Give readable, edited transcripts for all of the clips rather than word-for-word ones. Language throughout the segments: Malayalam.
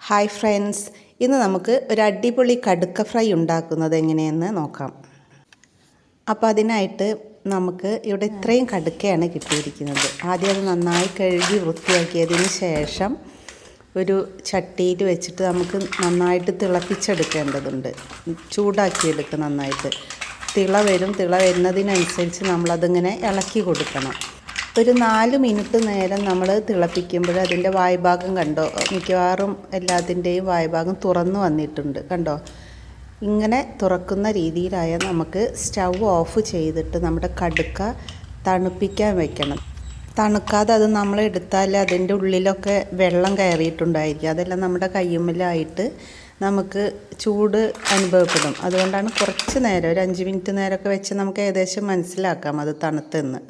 ഹായ് ഫ്രണ്ട്സ്, ഇന്ന് നമുക്ക് ഒരു അടിപൊളി കടുക്ക ഫ്രൈ ഉണ്ടാക്കുന്നത് എങ്ങനെയെന്ന് നോക്കാം. അപ്പോൾ അതിനായിട്ട് നമുക്ക് ഇവിടെ ഇത്രയും കടുക്കയാണ് കിട്ടിയിരിക്കുന്നത്. ആദ്യം അത് നന്നായി കഴുകി വൃത്തിയാക്കിയതിന് ശേഷം ഒരു ചട്ടിയിൽ വെച്ചിട്ട് നമുക്ക് നന്നായിട്ട് തിളപ്പിച്ചെടുക്കേണ്ടതുണ്ട്. ചൂടാക്കിയെടുക്കുക നന്നായിട്ട്. തിള വരുന്നതിനനുസരിച്ച് നമ്മളതിങ്ങനെ ഇളക്കി കൊടുക്കണം. ഒരു 4 മിനിറ്റ് നേരം നമ്മൾ തിളപ്പിക്കുമ്പോൾ അതിൻ്റെ വായ്ഭാഗം കണ്ടോ, മിക്കവാറും എല്ലാത്തിൻ്റെയും വായ്ഭാഗം തുറന്നു വന്നിട്ടുണ്ട് കണ്ടോ. ഇങ്ങനെ തുറക്കുന്ന രീതിയിലായാൽ നമുക്ക് സ്റ്റൗ ഓഫ് ചെയ്തിട്ട് നമ്മുടെ കടുക്ക തണുപ്പിക്കാൻ വെക്കണം. തണുക്കാതെ അത് നമ്മൾ എടുത്താൽ അതിൻ്റെ ഉള്ളിലൊക്കെ വെള്ളം കയറിയിട്ടുണ്ടായിരിക്കും. അതെല്ലാം നമ്മുടെ കയ്യുമ്മലായിട്ട് നമുക്ക് ചൂട് അനുഭവപ്പെടും. അതുകൊണ്ടാണ് കുറച്ച് നേരം, ഒരു 5 മിനിറ്റ് നേരമൊക്കെ വെച്ച് നമുക്ക് ഏകദേശം മനസ്സിലാക്കാം അത് തണുത്തെന്ന്.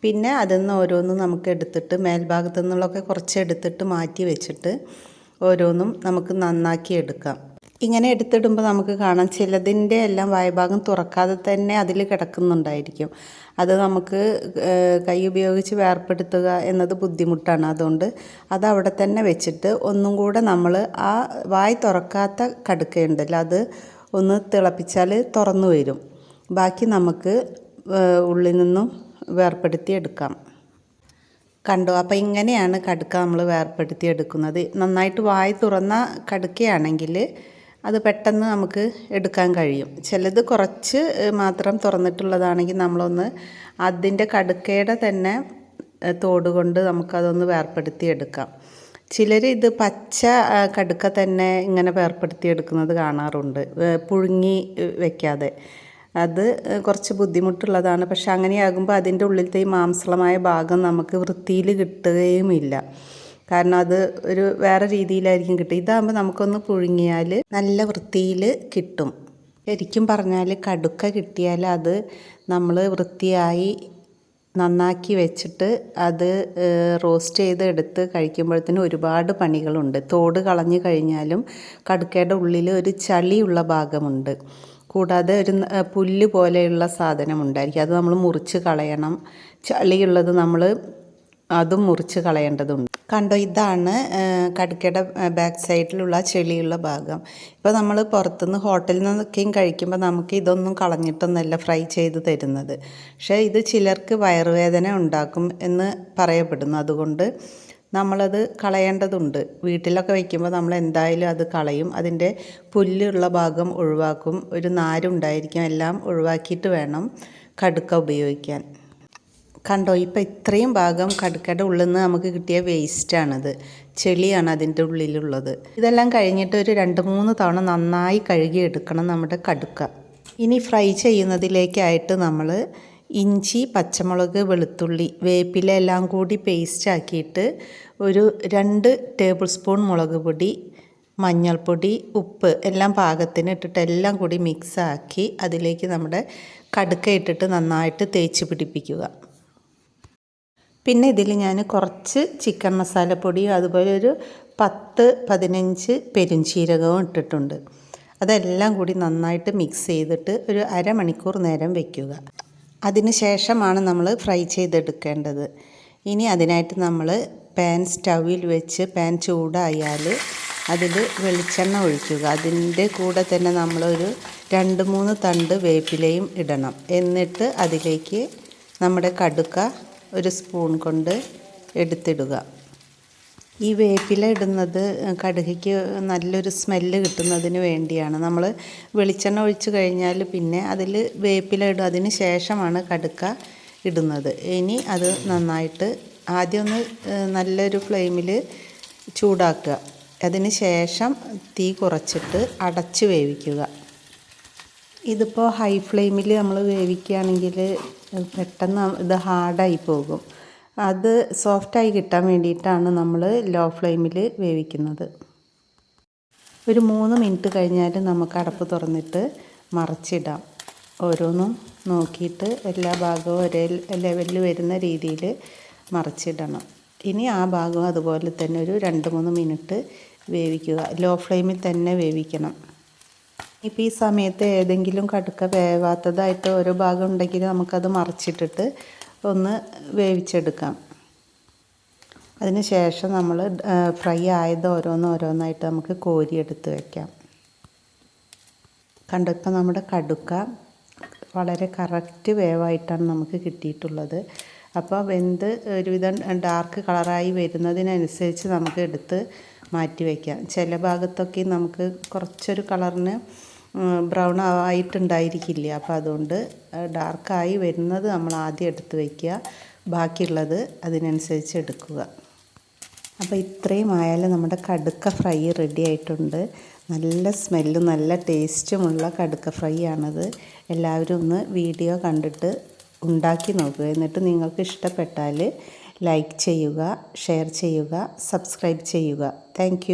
പിന്നെ അതിൽ നിന്ന് ഓരോന്നും നമുക്ക് എടുത്തിട്ട് മേൽഭാഗത്തു നിന്നുള്ളതൊക്കെ കുറച്ച് എടുത്തിട്ട് മാറ്റി വെച്ചിട്ട് ഓരോന്നും നമുക്ക് നന്നാക്കി എടുക്കാം. ഇങ്ങനെ എടുത്തിടുമ്പോൾ നമുക്ക് കാണാം ചിലതിൻ്റെ എല്ലാം വായ്ഭാഗം തുറക്കാതെ തന്നെ അതിൽ കിടക്കുന്നുണ്ടായിരിക്കും. അത് നമുക്ക് കൈ ഉപയോഗിച്ച് വേർപ്പെടുത്തുക എന്നത് ബുദ്ധിമുട്ടാണ്. അതുകൊണ്ട് അത് അവിടെ തന്നെ വെച്ചിട്ട് ഒന്നും കൂടെ നമ്മൾ ആ വായ് തുറക്കാത്ത കടുക്കയുണ്ടല്ലോ അത് ഒന്ന് തിളപ്പിച്ചാൽ തുറന്നു വരും. ബാക്കി നമുക്ക് ഉള്ളിൽ നിന്നും വേർപ്പെടുത്തി എടുക്കാം. കണ്ടോ, അപ്പോൾ ഇങ്ങനെയാണ് കടുക്ക നമ്മൾ വേർപ്പെടുത്തി എടുക്കുന്നത്. നന്നായിട്ട് വായ് തുറന്ന കടുക്കയാണെങ്കിൽ അത് പെട്ടെന്ന് നമുക്ക് എടുക്കാൻ കഴിയും. ചിലത് കുറച്ച് മാത്രം തുറന്നിട്ടുള്ളതാണെങ്കിൽ നമ്മളൊന്ന് അതിൻ്റെ കടുക്കയുടെ തന്നെ തോട് കൊണ്ട് നമുക്കതൊന്ന് വേർപ്പെടുത്തി എടുക്കാം. ചിലർ ഇത് പച്ച കടുക്ക തന്നെ ഇങ്ങനെ വേർപ്പെടുത്തി എടുക്കുന്നത് കാണാറുണ്ട്, പുഴുങ്ങി വെക്കാതെ. അത് കുറച്ച് ബുദ്ധിമുട്ടുള്ളതാണ്. പക്ഷെ അങ്ങനെയാകുമ്പോൾ അതിൻ്റെ ഉള്ളിലത്തെ ഈ മാംസളമായ ഭാഗം നമുക്ക് വൃത്തിയിൽ കിട്ടുകയുമില്ല. കാരണം അത് ഒരു വേറെ രീതിയിലായിരിക്കും കിട്ടുക. ഇതാകുമ്പോൾ നമുക്കൊന്ന് പുഴുങ്ങിയാൽ നല്ല വൃത്തിയിൽ കിട്ടും. ശരിക്കും പറഞ്ഞാൽ കടുക്ക കിട്ടിയാൽ അത് നമ്മൾ വൃത്തിയായി നന്നാക്കി വെച്ചിട്ട് അത് റോസ്റ്റ് ചെയ്ത് എടുത്ത് കഴിക്കുമ്പോഴത്തേനും ഒരുപാട് പണികളുണ്ട്. തോട് കളഞ്ഞു കഴിഞ്ഞാലും കടുക്കയുടെ ഉള്ളിൽ ഒരു ചളിയുള്ള ഭാഗമുണ്ട്. കൂടാതെ ഒരു പുല്ല് പോലെയുള്ള സാധനം ഉണ്ടായിരിക്കും. അത് നമ്മൾ മുറിച്ച് കളയണം. ചളിയുള്ളത് നമ്മൾ അതും മുറിച്ച് കളയേണ്ടതുണ്ട്. കണ്ടോ, ഇതാണ് കടുക്കയുടെ ബാക്ക് സൈഡിലുള്ള ചെളിയുള്ള ഭാഗം. ഇപ്പോൾ നമ്മൾ പുറത്തുനിന്ന് ഹോട്ടലിൽ നിന്നൊക്കെയും കഴിക്കുമ്പോൾ നമുക്ക് ഇതൊന്നും കളഞ്ഞിട്ടൊന്നുമല്ല ഫ്രൈ ചെയ്ത് തരുന്നത്. പക്ഷേ ഇത് ചിലർക്ക് വയറുവേദന ഉണ്ടാക്കും എന്ന് പറയപ്പെടുന്നു. അതുകൊണ്ട് നമ്മളത് കളയേണ്ടതുണ്ട്. വീട്ടിലൊക്കെ വയ്ക്കുമ്പോൾ നമ്മൾ എന്തായാലും അത് കളയും. അതിൻ്റെ പുല്ലുള്ള ഭാഗം ഒഴിവാക്കും. ഒരു നാരുണ്ടായിരിക്കും. എല്ലാം ഒഴിവാക്കിയിട്ട് വേണം കടുക്ക ഉപയോഗിക്കാൻ. കണ്ടോ, ഇപ്പോൾ ഇത്രയും ഭാഗം കടുക്കയുടെ ഉള്ളിൽ നിന്ന് നമുക്ക് കിട്ടിയ വേസ്റ്റാണിത്. ചെളിയാണ് അതിൻ്റെ ഉള്ളിലുള്ളത്. ഇതെല്ലാം കഴിഞ്ഞിട്ട് ഒരു 2-3 തവണ നന്നായി കഴുകിയെടുക്കണം നമ്മുടെ കടുക്ക. ഇനി ഫ്രൈ ചെയ്യുന്നതിലേക്കായിട്ട് നമ്മൾ ഇഞ്ചി, പച്ചമുളക്, വെളുത്തുള്ളി, വേപ്പില എല്ലാം കൂടി പേസ്റ്റ് ആക്കിയിട്ട് ഒരു 2 ടേബിൾ സ്പൂൺ മുളക് പൊടി, മഞ്ഞൾപ്പൊടി, ഉപ്പ് എല്ലാം പാകത്തിന് ഇട്ടിട്ട് എല്ലാം കൂടി മിക്സാക്കി അതിലേക്ക് നമ്മുടെ കടുക്ക ഇട്ടിട്ട് നന്നായിട്ട് തേച്ച് പിടിപ്പിക്കുക. പിന്നെ ഇതിൽ ഞാൻ കുറച്ച് ചിക്കൻ മസാലപ്പൊടിയും അതുപോലെ ഒരു 10-15 പെരുംജീരകവും ഇട്ടിട്ടുണ്ട്. അതെല്ലാം കൂടി നന്നായിട്ട് മിക്സ് ചെയ്തിട്ട് ഒരു അരമണിക്കൂർ നേരം വയ്ക്കുക. അതിന് ശേഷമാണ് നമ്മൾ ഫ്രൈ ചെയ്തെടുക്കേണ്ടത്. ഇനി അതിനായിട്ട് നമ്മൾ പാൻ സ്റ്റൗവിൽ വെച്ച് പാൻ ചൂടായാൽ അതിൽ വെളിച്ചെണ്ണ ഒഴിക്കുക. അതിൻ്റെ കൂടെ തന്നെ നമ്മളൊരു 2-3 തണ്ട് വേപ്പിലയും ഇടണം. എന്നിട്ട് അതിലേക്ക് നമ്മുടെ കടുക്ക ഒരു സ്പൂൺ കൊണ്ട് എടുത്തിടുക. ഈ വേപ്പില ഇടുന്നത് കടുകയ്ക്ക് നല്ലൊരു സ്മെല്ല് കിട്ടുന്നതിന് വേണ്ടിയാണ്. നമ്മൾ വെളിച്ചെണ്ണ ഒഴിച്ച് കഴിഞ്ഞാൽ പിന്നെ അതിൽ വേപ്പില ഇടും. അതിന് ശേഷമാണ് കടുക്ക ഇടുന്നത്. ഇനി അത് നന്നായിട്ട് ആദ്യം ഒന്ന് നല്ലൊരു ഫ്ലെയിമിൽ ചൂടാക്കുക. അതിന് ശേഷം തീ കുറച്ചിട്ട് അടച്ച് വേവിക്കുക. ഇതിപ്പോൾ ഹൈ ഫ്ലെയിമിൽ നമ്മൾ വേവിക്കുകയാണെങ്കിൽ പെട്ടെന്ന് ഇത് ഹാർഡായി പോകും. അത് സോഫ്റ്റായി കിട്ടാൻ വേണ്ടിയിട്ടാണ് നമ്മൾ ലോ ഫ്ലെയിമിൽ വേവിക്കുന്നത്. ഒരു 3 മിനിറ്റ് കഴിഞ്ഞാൽ നമുക്ക് അടപ്പ് തുറന്നിട്ട് മറിച്ചിടാം. ഓരോന്നും നോക്കിയിട്ട് എല്ലാ ഭാഗവും ഒരേ ലെവലിൽ വരുന്ന രീതിയിൽ മറിച്ചിടണം. ഇനി ആ ഭാഗവും അതുപോലെ തന്നെ ഒരു 2-3 മിനിറ്റ് വേവിക്കുക. ലോ ഫ്ലെയിമിൽ തന്നെ വേവിക്കണം. ഇപ്പോൾ ഈ സമയത്ത് ഏതെങ്കിലും കടുക്ക വേവാത്തതായിട്ട് ഓരോ ഭാഗം ഉണ്ടെങ്കിൽ നമുക്കത് മറിച്ചിട്ടിട്ട് ഒന്ന് വേവിച്ചെടുക്കാം. അതിന് ശേഷം നമ്മൾ ഫ്രൈ ആയത് ഓരോന്നായിട്ട് നമുക്ക് കോരിയെടുത്ത് വയ്ക്കാം. കണ്ടോ, ഇപ്പോൾ നമ്മുടെ കടുക്ക വളരെ കറക്റ്റ് വേവായിട്ടാണ് നമുക്ക് കിട്ടിയിട്ടുള്ളത്. അപ്പോൾ വെന്ത് ഒരുവിധം ഡാർക്ക് കളറായി വരുന്നതിനനുസരിച്ച് നമുക്ക് എടുത്ത് മാറ്റി വയ്ക്കാം. ചില ഭാഗത്തൊക്കെ നമുക്ക് കുറച്ചൊരു കളറിന് ബ്രൗൺ ആയിട്ടുണ്ടായിരിക്കില്ല. അപ്പോൾ അതുകൊണ്ട് ഡാർക്കായി വരുന്നത് നമ്മൾ ആദ്യം എടുത്ത് വയ്ക്കുക, ബാക്കിയുള്ളത് അതിനനുസരിച്ച് എടുക്കുക. അപ്പോൾ ഇത്രയും ആയാലും നമ്മുടെ കടുക്ക ഫ്രൈ റെഡി ആയിട്ടുണ്ട്. നല്ല സ്മെല്ലും നല്ല ടേസ്റ്റുമുള്ള കടുക്ക ഫ്രൈ ആണത്. എല്ലാവരും ഒന്ന് വീഡിയോ കണ്ടിട്ട് ഉണ്ടാക്കി നോക്കുക. എന്നിട്ട് നിങ്ങൾക്ക് ഇഷ്ടപ്പെട്ടാൽ ലൈക്ക് ചെയ്യുക, ഷെയർ ചെയ്യുക, സബ്സ്ക്രൈബ് ചെയ്യുക. താങ്ക്